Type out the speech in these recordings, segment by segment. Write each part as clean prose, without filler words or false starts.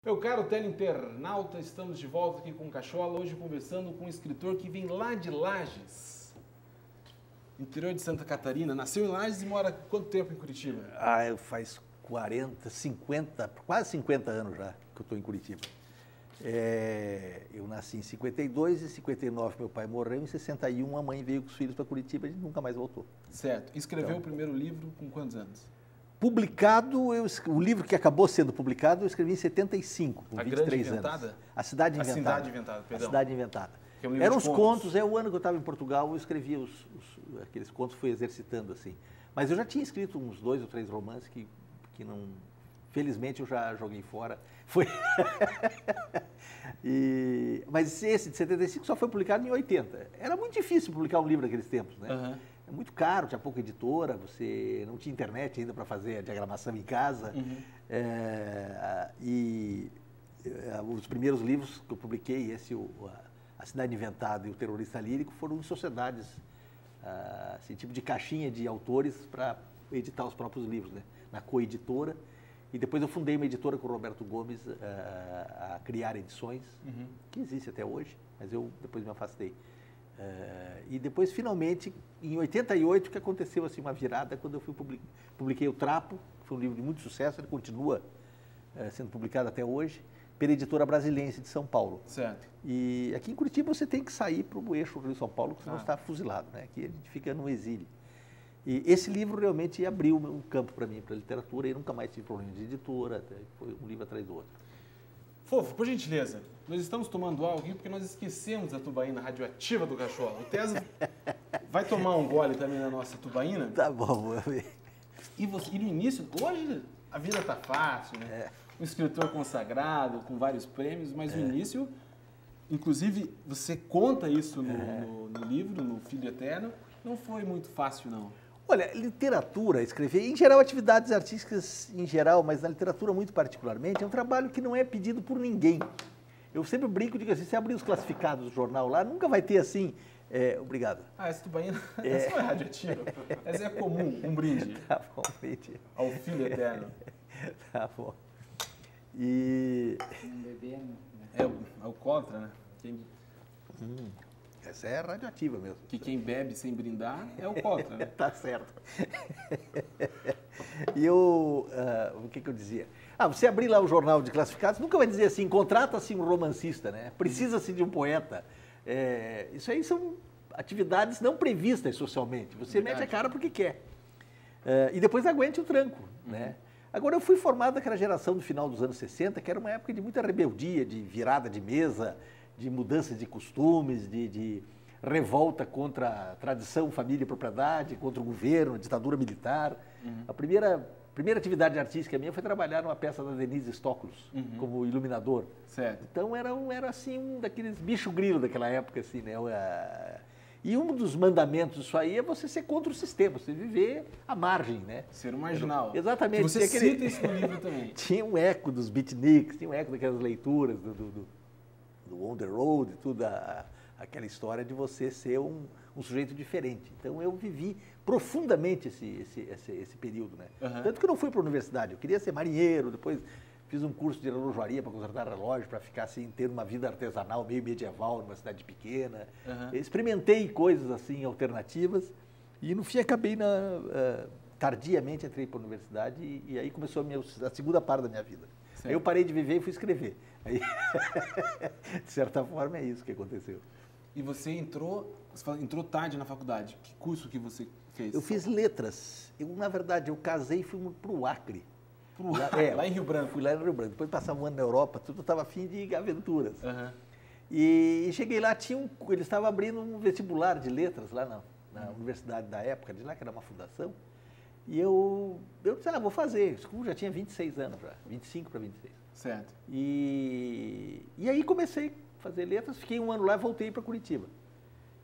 Meu caro teleinternauta, estamos de volta aqui com o Cachola, hoje conversando com um escritor que vem lá de Lages, interior de Santa Catarina. Nasceu em Lages e mora quanto tempo em Curitiba? Faz 40, 50, quase 50 anos já que eu estou em Curitiba. Eu nasci em 52, em 59 meu pai morreu, em 61 a mãe veio com os filhos para Curitiba e nunca mais voltou. Certo. Escreveu o primeiro livro com quantos anos? Publicado, o livro que acabou sendo publicado, eu escrevi em 75, com 23 anos. A Cidade Inventada. A Cidade Inventada, perdão. A Cidade Inventada. É um Eram os contos, o ano que eu estava em Portugal, eu escrevia aqueles contos, fui exercitando assim. Mas eu já tinha escrito uns 2 ou 3 romances que não... Felizmente eu já joguei fora. Mas esse de 75 só foi publicado em 80. Era muito difícil publicar um livro naqueles tempos, né? Uhum. É muito caro, tinha pouca editora, você não tinha internet ainda para fazer a diagramação em casa. Uhum. Os primeiros livros que eu publiquei, A Cidade Inventada e O Terrorista Lírico, foram em sociedades, assim, tipo de caixinha de autores para editar os próprios livros, né? Na Coeditora. E depois eu fundei uma editora com o Roberto Gomes, a Criar Edições, uhum, que existe até hoje, mas eu depois me afastei. E depois, finalmente, em 88, que aconteceu assim, uma virada, quando eu publiquei O Trapo, que foi um livro de muito sucesso, ele continua sendo publicado até hoje, pela editora Brasiliense de São Paulo. Certo. E aqui em Curitiba você tem que sair para o eixo Rio-São Paulo, porque senão está fuzilado, né? Aqui a gente fica no exílio. E esse livro realmente abriu um campo para mim, para a literatura, e nunca mais tive problema de editora, foi um livro atrás do outro. Fofo, por gentileza, nós estamos tomando algo aqui porque nós esquecemos a tubaína radioativa do Cachola. O Tesa vai tomar um gole também na nossa tubaína? Tá bom, vou ver. E no início, hoje a vida tá fácil, né? Um escritor consagrado, com vários prêmios, mas no início, inclusive, você conta isso no livro, no Filho Eterno, não foi muito fácil, não. Olha, literatura, escrever, em geral, atividades artísticas em geral, mas na literatura muito particularmente, é um trabalho que não é pedido por ninguém. Eu sempre brinco, digo assim, se abrir os classificados do jornal lá, nunca vai ter assim... obrigado. Essa tubaína, essa não é radioativa, essa é comum, um brinde. Tá bom, brinde. Ao Filho Eterno. Tá bom. E... Não beber, né? É o contra, né? Essa é radioativa mesmo. Que quem bebe sem brindar é o contra, né? Tá certo. E o que eu dizia? Você abrir lá o jornal de classificados, nunca vai dizer assim, contrata-se um romancista, né? Precisa-se de um poeta. Isso aí são atividades não previstas socialmente. Você mete a cara porque quer. E depois aguente o tranco, né? Agora, eu fui formado naquela geração do final dos anos 60, que era uma época de muita rebeldia, de virada de mesa, de mudança de costumes, de revolta contra a tradição, família e propriedade, contra o governo, a ditadura militar. A primeira atividade artística minha foi trabalhar numa peça da Denise Stoklos, como iluminador. Certo. Então era assim, um daqueles bicho grilo daquela época, assim, né? E um dos mandamentos disso aí é você ser contra o sistema, você viver à margem, né? Ser um marginal. Exatamente. Que você cita isso no livro também. Tinha um eco dos beatniks, tinha um eco daquelas leituras do On the Road, tudo aquela história de você ser um sujeito diferente. Então eu vivi profundamente esse período, né? Uhum. Tanto que eu não fui para a universidade, eu queria ser marinheiro, depois fiz um curso de relojoaria para consertar relógio, para ficar assim, ter uma vida artesanal meio medieval numa cidade pequena. Uhum. Experimentei coisas assim alternativas e no fim acabei tardiamente entrei para a universidade e aí começou a segunda parte da minha vida. Aí eu parei de viver e fui escrever. Aí, de certa forma, é isso que aconteceu. E você entrou tarde na faculdade. Que curso que você fez? Eu fiz letras. Na verdade, eu casei e fui para o Acre. Lá em Rio Branco. Fui lá em Rio Branco. Depois de passar um ano na Europa, tudo, eu estava afim de aventuras. Uhum. E cheguei lá, eles estavam abrindo um vestibular de letras lá na universidade da época, de lá, que era uma fundação. E eu disse, vou fazer. Eu já tinha 26 anos, já, 25 para 26. Certo. E aí comecei a fazer letras, fiquei um ano lá e voltei para Curitiba.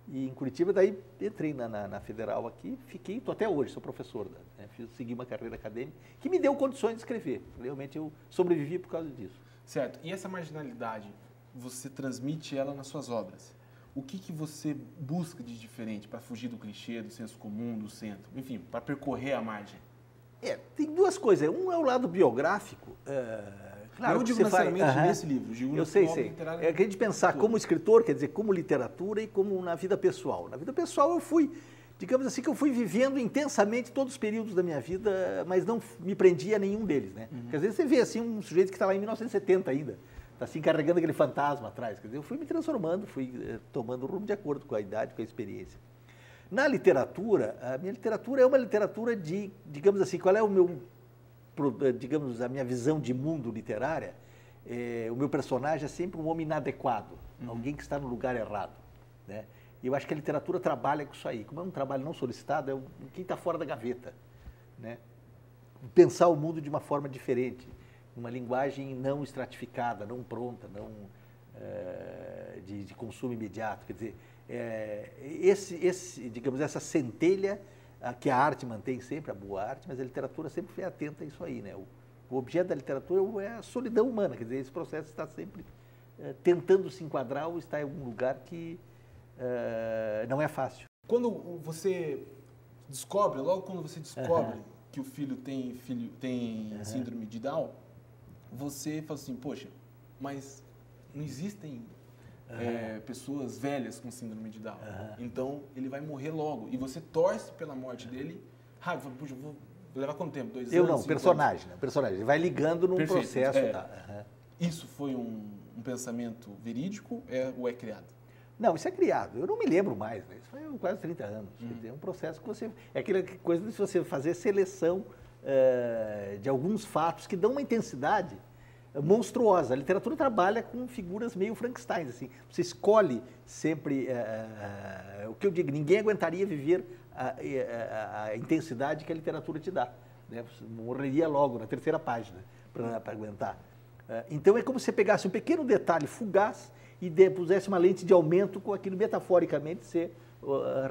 E em Curitiba, daí entrei na Federal aqui, estou até hoje, sou professor, né? Segui uma carreira acadêmica que me deu condições de escrever. Realmente eu sobrevivi por causa disso. Certo. E essa marginalidade, você transmite ela nas suas obras? O que você busca de diferente para fugir do clichê, do senso comum, do centro? Enfim, para percorrer a margem? Tem duas coisas. Um é o lado biográfico, Eu não digo você necessariamente nesse livro, digo eu sei. É que a gente pensar como escritor, quer dizer, como literatura e como na vida pessoal. Na vida pessoal eu fui, digamos assim, que eu fui vivendo intensamente todos os períodos da minha vida, mas não me prendia a nenhum deles, né? Porque às vezes você vê assim um sujeito que está lá em 1970 ainda, está assim carregando aquele fantasma atrás. Quer dizer, eu fui me transformando, fui tomando rumo de acordo com a idade, com a experiência. Na literatura, a minha literatura é uma literatura de, digamos assim, qual é o meu, digamos, a minha visão de mundo literária? O meu personagem é sempre um homem inadequado, alguém que está no lugar errado, né? E eu acho que a literatura trabalha com isso aí. Como é um trabalho não solicitado, é quem está fora da gaveta, né? Pensar o mundo de uma forma diferente, uma linguagem não estratificada, não pronta, não de consumo imediato. Quer dizer, digamos, essa centelha que a arte mantém sempre, a boa arte, mas a literatura sempre foi atenta a isso aí, né? O objeto da literatura é a solidão humana, quer dizer, esse processo está sempre tentando se enquadrar ou está em algum lugar que não é fácil. Quando você descobre, logo quando você descobre que o filho tem síndrome de Down, você fala assim, poxa, mas não existem pessoas velhas com síndrome de Down. Então, ele vai morrer logo. E você torce pela morte dele. Fala, puxa, vou levar quanto tempo? 2 anos? Eu não, personagem. Ele vai ligando num Perfeito. processo. Isso foi um pensamento verídico ou é criado? Não, isso é criado. Eu não me lembro mais, né? Isso foi quase 30 anos. É um processo que você... É aquela coisa de você fazer seleção de alguns fatos que dão uma intensidade monstruosa. A literatura trabalha com figuras meio Frankenstein, assim. Você escolhe sempre... o que eu digo, ninguém aguentaria viver a intensidade que a literatura te dá, né? Você morreria logo na 3ª página para aguentar. Então é como se você pegasse um pequeno detalhe fugaz e pusesse uma lente de aumento com aquilo metaforicamente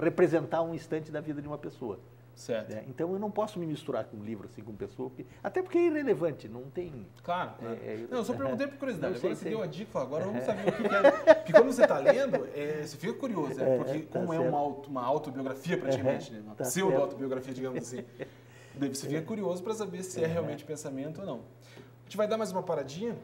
representar um instante da vida de uma pessoa. Certo. Então eu não posso me misturar com um livro assim, com pessoa, até porque é irrelevante, não tem... Claro. Não, eu só perguntei por curiosidade. Agora você deu a dica, agora vamos saber o que é. Porque quando você está lendo, você fica curioso, porque como é uma autobiografia praticamente, né? Uma pseudo-autobiografia, digamos assim, daí você fica curioso para saber se é realmente pensamento ou não. A gente vai dar mais uma paradinha.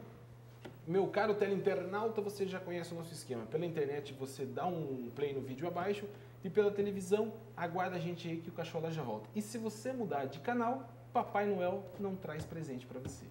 Meu caro teleinternauta, você já conhece o nosso esquema. Pela internet você dá um play no vídeo abaixo e pela televisão aguarda a gente aí que o Cachola já volta. E se você mudar de canal, Papai Noel não traz presente para você.